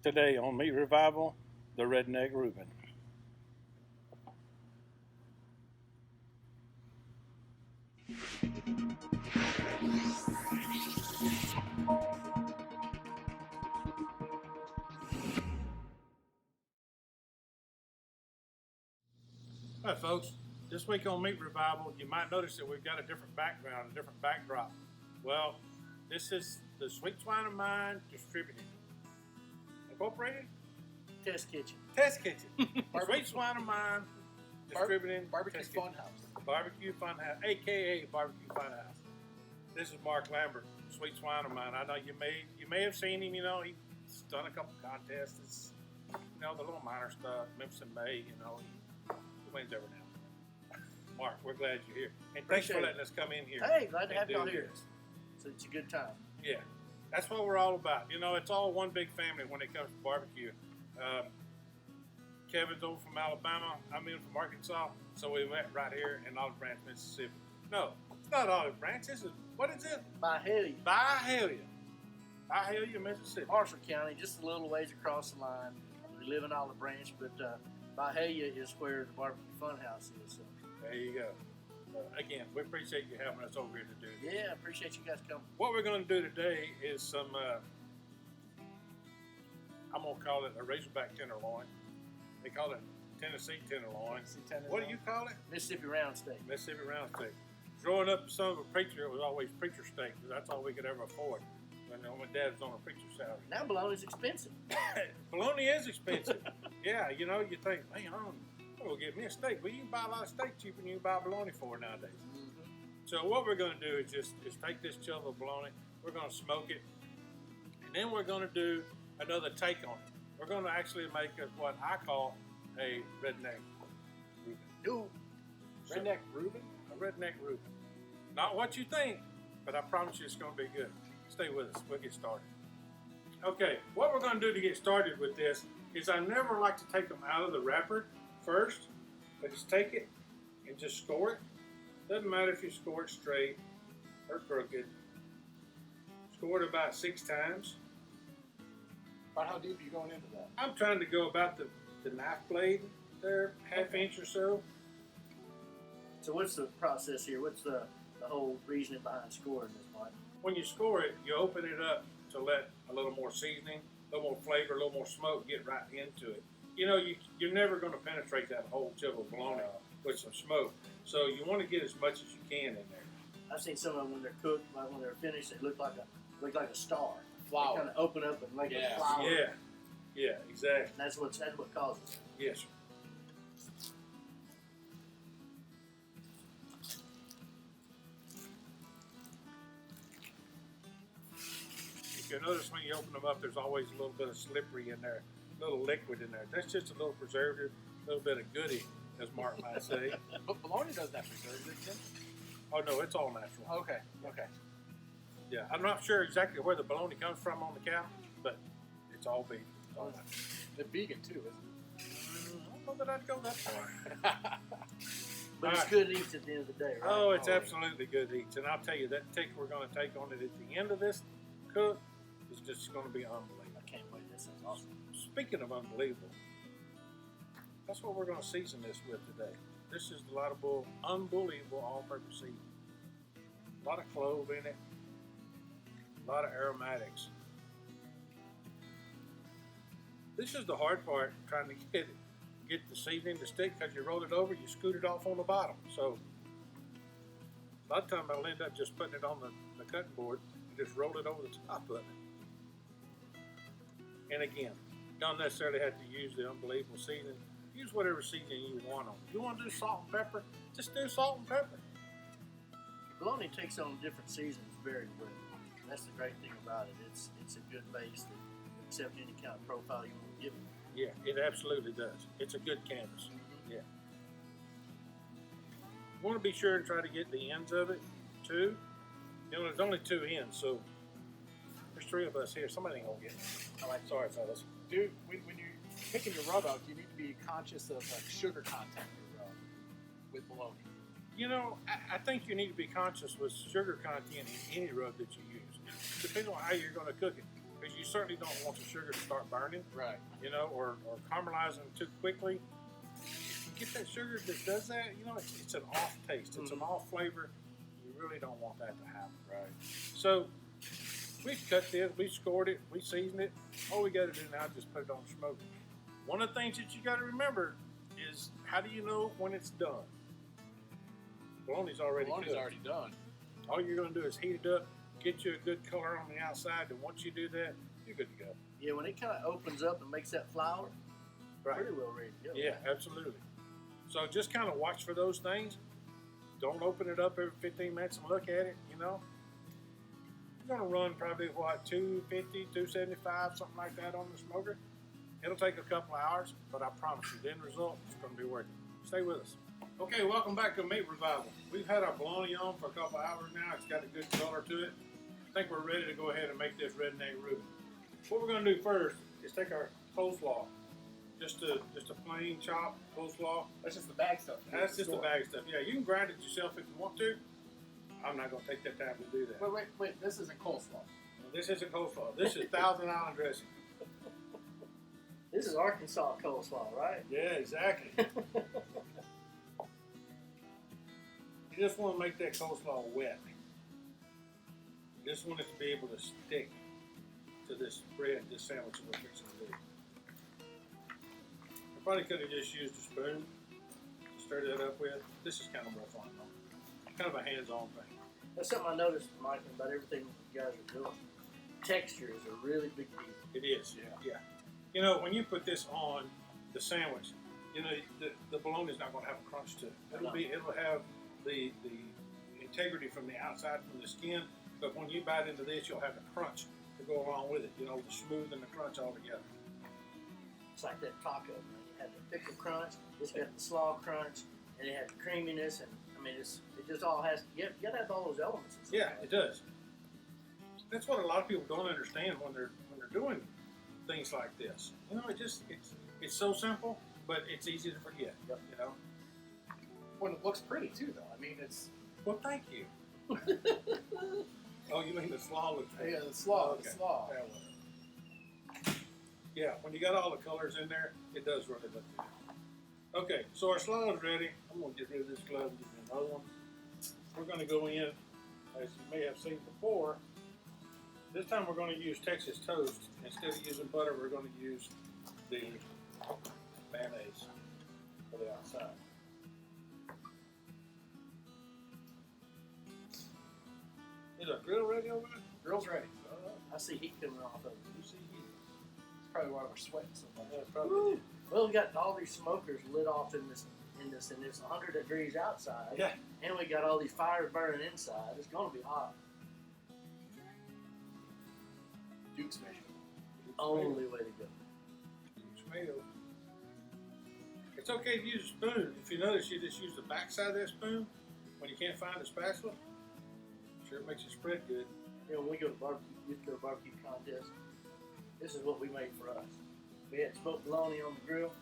Today on Meat Revival, the Redneck Reuben. Hi folks, this week on Meat Revival, you might notice that we've got a different background, a different backdrop. Well, this is the Sweet Swine of Mine Distributed. Incorporated? Test kitchen. Test kitchen. Sweet Swine of Mine Distributing. Barbecue Funhouse. Barbecue Funhouse, aka Barbecue Funhouse. This is Mark Lambert, Sweet Swine of Mine. I know you may have seen him. You know, he's done a couple contests. It's, you know, the little minor stuff. Memphis and May. You know, he wins every now and then. Mark, we're glad you're here, and thanks for letting us come in here. Hey, glad to have y'all here. So it's a good time. Yeah, that's what we're all about. You know, it's all one big family when it comes to barbecue. Kevin's over from Alabama. I'm in from Arkansas. So we met right here in Olive Branch, Mississippi. No, it's not Olive Branch. This is, what is it? Byhalia. Byhalia, Mississippi. Marshall County, just a little ways across the line. We live in Olive Branch, but Byhalia is where the Barbecue Funhouse is. So. There you go. Again, we appreciate you having us over here to do this. Yeah, I appreciate you guys coming. What we're going to do today is some, I'm going to call it a Razorback tenderloin. They call it Tennessee tenderloin. What do you call it? Mississippi round steak. Mississippi round steak. Growing up, son of a preacher, it was always preacher steak because that's all we could ever afford. When my dad was on a preacher salary. Now bologna's expensive. Bologna is expensive. Yeah, you know, you think, man, I'm going to get me a steak. Well, you can buy a lot of steak cheaper than you can buy bologna for nowadays. Mm-hmm. So what we're going to do is just take this chub of bologna, we're going to smoke it, and then we're going to do another take on it. We're going to actually make what I call a redneck Reuben. Ooh. Redneck Reuben? A redneck Reuben. Not what you think, but I promise you it's going to be good. Stay with us. We'll get started. Okay, what we're going to do to get started with this is I never like to take them out of the wrapper first, but just take it and just score it. Doesn't matter if you score it straight or crooked. Score it about 6 times. About how deep are you going into that? I'm trying to go about the knife blade there, half inch or so. So what's the process here? What's the whole reasoning behind scoring this, Mike? When you score it, you open it up to let a little more seasoning, a little more flavor, a little more smoke get right into it. You know, you're never going to penetrate that whole chub of bologna with some smoke. So you want to get as much as you can in there. I've seen some of them when they're cooked, like when they're finished, they look like a star. Flower. They kind of open up and make a flower. Yeah, exactly. And that's what causes it. Yes, sir. You notice when you open them up, there's always a little bit of slippery in there, a little liquid in there. That's just a little preservative, a little bit of goodie, as Mark might say. But bologna doesn't have preservatives. Oh no, it's all natural. Okay. Yeah, I'm not sure exactly where the bologna comes from on the cow, but it's all beef. It's all natural. They're vegan too, isn't I don't know that I'd go that far. But it's good eats at the end of the day, right? Oh, it's absolutely good eats. And I'll tell you, that take we're going to take on it at the end of this cook is just going to be unbelievable. I can't wait. This is awesome. Speaking of unbelievable, that's what we're going to season this with today. This is the UnBULLeavable all-purpose seasoning. A lot of clove in it, a lot of aromatics. This is the hard part, trying to get the seasoning to stick, because you roll it over, you scoot it off on the bottom. So a lot of times I'll end up just putting it on the cutting board and just roll it over the top of it. And again, don't necessarily have to use the UnBULLeavable seasoning. Use whatever seasoning you want on it. If you want to do salt and pepper, just do salt and pepper. Bologna takes on different seasons very well. That's the great thing about it. It's a good base that accept any kind of profile you want to give it. Yeah, it absolutely does. It's a good canvas. Yeah. You want to be sure to try to get the ends of it too. You know, there's only 2 ends, so there's 3 of us here. Somebody ain't gonna get it. it? Sorry, fellas. Dude, when you're picking your rub out, you need to be conscious of sugar content in your rub with bologna. You know, I think you need to be conscious with sugar content in any rub that you use. Depending on how you're going to cook it. because you certainly don't want the sugar to start burning, Right. you know, or caramelizing too quickly. If you get that sugar that does that, you know, it's an off taste. It's an off flavor. You really don't want that to happen. Right. So we cut this, we scored it, we seasoned it. All we got to do now is just put it on the smoker. One of the things that you got to remember is, how do you know when it's done? Bologna's already Bologna's cooked. already done. All you're going to do is heat it up, get you a good color on the outside, and once you do that, you're good to go. Yeah, when it kind of opens up and makes that flour, pretty well ready to go. Yeah, absolutely. So just kind of watch for those things. Don't open it up every 15 minutes and look at it, you know. You're going to run probably, what, 250, 275, something like that on the smoker. It'll take a couple of hours, but I promise you, the end result is going to be worth it. Stay with us. Okay, welcome back to Meat Revival. We've had our bologna on for a couple of hours now. It's got a good color to it. I think we're ready to go ahead and make this Redneck Reuben. What we're going to do first is take our coleslaw, just a plain chopped coleslaw. That's just the bag stuff. That's just the bag stuff. Yeah, you can grind it yourself if you want to. I'm not going to take that time to do that. Wait. This isn't coleslaw. This isn't coleslaw. This is Thousand Island dressing. This is Arkansas coleslaw, right? Yeah, exactly. You just want to make that coleslaw wet. You just want it to be able to stick to this bread, this sandwich that we're fixing to do. I probably could have just used a spoon to stir that up with. This is kind of more fun, though. Kind of a hands-on thing. That's something I noticed, Mike, about everything you guys are doing. Texture is a really big deal. It is, yeah. You know, when you put this on the sandwich, you know, the bologna is not going to have a crunch to it. It'll have the integrity from the outside, from the skin, but when you bite into this, you'll have the crunch to go along with it. You know, the smooth and the crunch all together. It's like that taco, man. You have the pickle crunch, it's got the slaw crunch, and it has the creaminess, and I mean, it just all has. You gotta have all those elements. Yeah, it does. That's what a lot of people don't understand when they're doing things like this. You know, it's so simple, but it's easy to forget. Yep. You know. When it looks pretty too, though. I mean, it's. Well, thank you. Oh, you mean the slaw looks good? Yeah, the slaw. Okay. The slaw. Yeah, well. Yeah, when you got all the colors in there, it does really look good. Okay, so our slaw is ready. I'm going to get rid of this glove and get me another one. We're going to go in, as you may have seen before. This time we're going to use Texas toast. Instead of using butter, we're going to use the mayonnaise for the outside. Is our grill ready over there? Grill's ready. I see heat coming off of it. You see heat. It's probably why we're sweating so much. Yeah, probably. Well, we got all these smokers lit off in this, and it's 100 degrees outside. Yeah. And we got all these fires burning inside. It's gonna be hot. Duke's mayo. Only way to go. Tomato. It's okay to use a spoon. If you notice, you just use the back side of that spoon when you can't find a spatula. Sure makes it spread good. You know, when we go to barbecue contest, this is what we made for us. We had smoked bologna on the grill,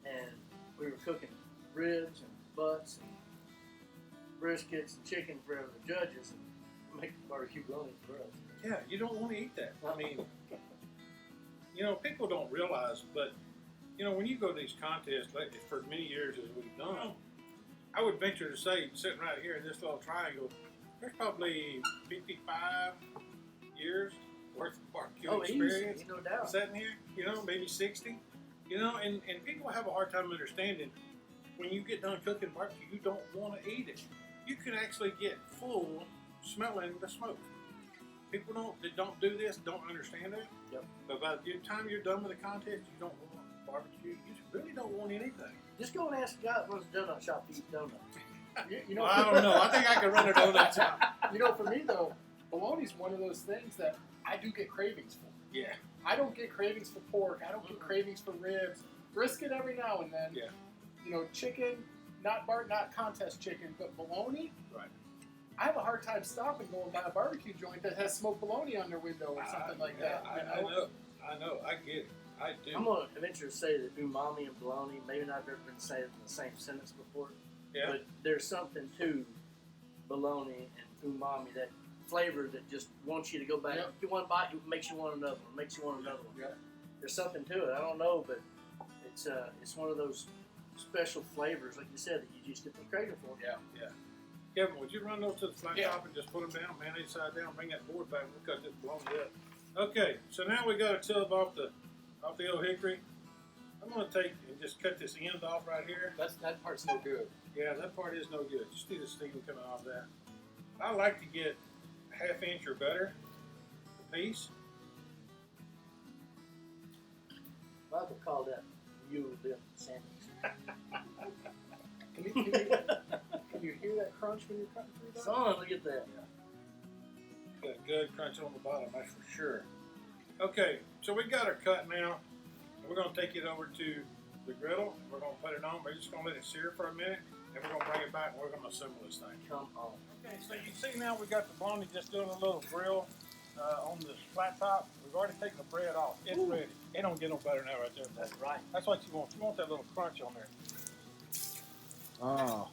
and we were cooking ribs and butts and briskets and chicken for the judges, and making barbecue bologna for us. Yeah, you don't want to eat that. I mean, you know, people don't realize, but, you know, when you go to these contests, like for many years as we've done, I would venture to say, sitting right here in this little triangle, there's probably 55 years worth of barbecue experience. Easy, no doubt. Sitting here, you know, maybe 60. You know, and people have a hard time understanding when you get done cooking barbecue, you don't want to eat it. You can actually get full smelling the smoke. People that don't do this don't understand that. Yep. But by the time you're done with the contest, you don't want barbecue. You really don't want anything. Just go and ask the guy that runs a donut shop to eat donuts. You know, Well, I don't know. I think I could run a donut shop. You know, for me though, bologna's one of those things that I do get cravings for. Yeah. I don't get cravings for pork. I don't get cravings for ribs. Brisket every now and then. Yeah. You know, chicken, not contest chicken, but bologna. Right. I have a hard time stopping going by a barbecue joint that has smoked bologna on their window or something like that. I know. I get it. I do. I'm going to venture to say that umami and bologna, maybe not ever been said in the same sentence before, Yeah. but there's something to bologna and umami that flavor that just wants you to go back. Yep. You want a bite, it makes you want another one. Makes you want another one. Yeah. There's something to it. I don't know, but it's one of those special flavors, like you said, that you just get the craving for. Yeah. Kevin, would you run those to the flat Yeah. top and just put them down, mayonnaise side down, bring that board back, we'll cut this bologna up. Okay, so now we got a chub off the old hickory. I'm gonna take and just cut this end off right here. That part's no good. Yeah, that part is no good. Just see the steam coming off that. I like to get a ½ inch or better a piece. Michael called that mule dip sandwich. Can you hear that crunch when you're cutting through that? Son, look at that. Got a good crunch on the bottom, that's for sure. Okay, so we got our cut now. We're gonna take it over to the griddle. We're gonna put it on. We're just gonna let it sear for a minute, and we're gonna bring it back and we're gonna assemble this thing. Come on. Okay, so you see now we got the bologna just doing a little grill on the flat top. We've already taken the bread off. It's ready. It don't get no better than that right there. That's right. That's what you want. You want that little crunch on there. Oh.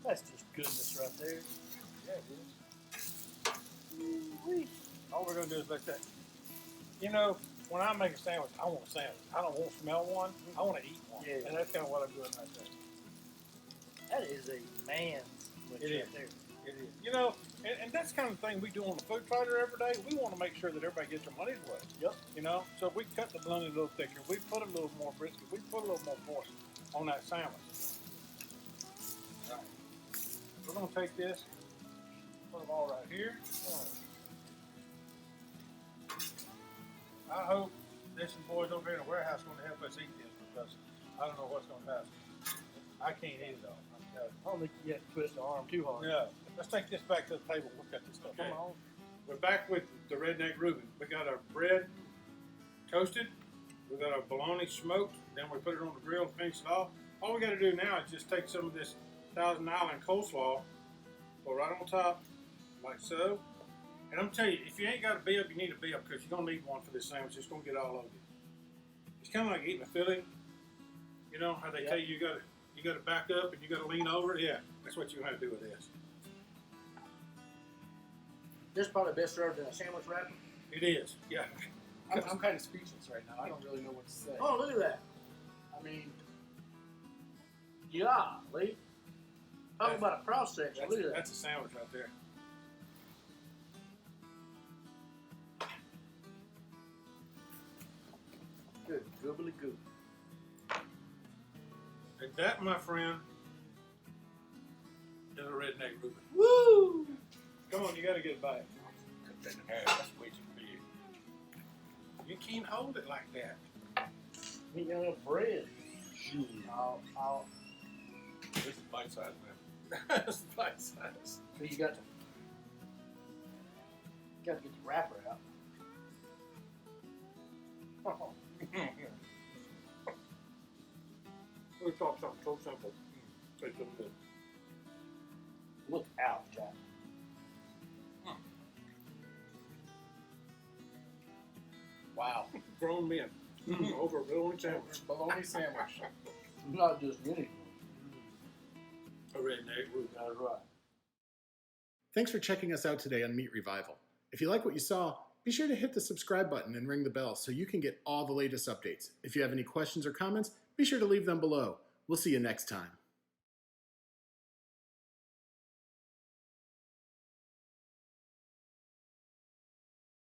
That's just goodness right there. Yeah, it is. Ooh-wee. All we're gonna do is let that. You know, when I make a sandwich, I want a sandwich. I don't want to smell one. I want to eat one. Yeah. And that's kind of what I'm doing right there. That is a man's sandwich It right is. there. It is. You know, and that's the kind of thing we do on the food fighter every day. We want to make sure that everybody gets their money's worth. Yep. You know, so if we cut the bologna a little thicker, we put a little more brisket, we put a little more force on that sandwich. All right. We're gonna take this, put them all right here. I hope there's some boys over here in the warehouse going to help us eat this because I don't know what's going to happen. I can't eat it all. I don't think you have to twist the arm too hard. No. Let's take this back to the table. We'll cut this stuff. Come on. We're back with the Redneck Reuben. We got our bread toasted. We got our bologna smoked. Then we put it on the grill and finish it off. All we got to do now is just take some of this Thousand Island coleslaw, put right on top, like so. And I'm telling you, if you ain't got a bib, you need a bib because you're gonna need one for this sandwich. It's gonna get all over you. It's kind of like eating a filling. You know how they tell you you gotta back up and you gotta lean over. Yeah, that's what you're gonna have to do with this. This is probably best served in a sandwich wrapper. It is. Yeah. I'm kind of speechless right now. I don't really know what to say. Oh, look at that. I mean, yeah, Lee. Talk about a cross section. Look at that. That's a sandwich right there. Good, goobly goo. And that, my friend, is a Redneck Reuben. Woo! Come on, you gotta get a bite. Cut that in half. That's way too big. You can't hold it like that. We got enough bread. Shoot. I'll. This is bite size, man. That's bite size. So you got to get the wrapper out. We talk something so simple. Take some good. Look out, Jack. Wow. Grown men over a bologna sandwich. Bologna sandwich. Not just anything. A Redneck Reuben. That's right. Thanks for checking us out today on Meat Revival. If you like what you saw, be sure to hit the subscribe button and ring the bell so you can get all the latest updates. If you have any questions or comments, be sure to leave them below. We'll see you next time.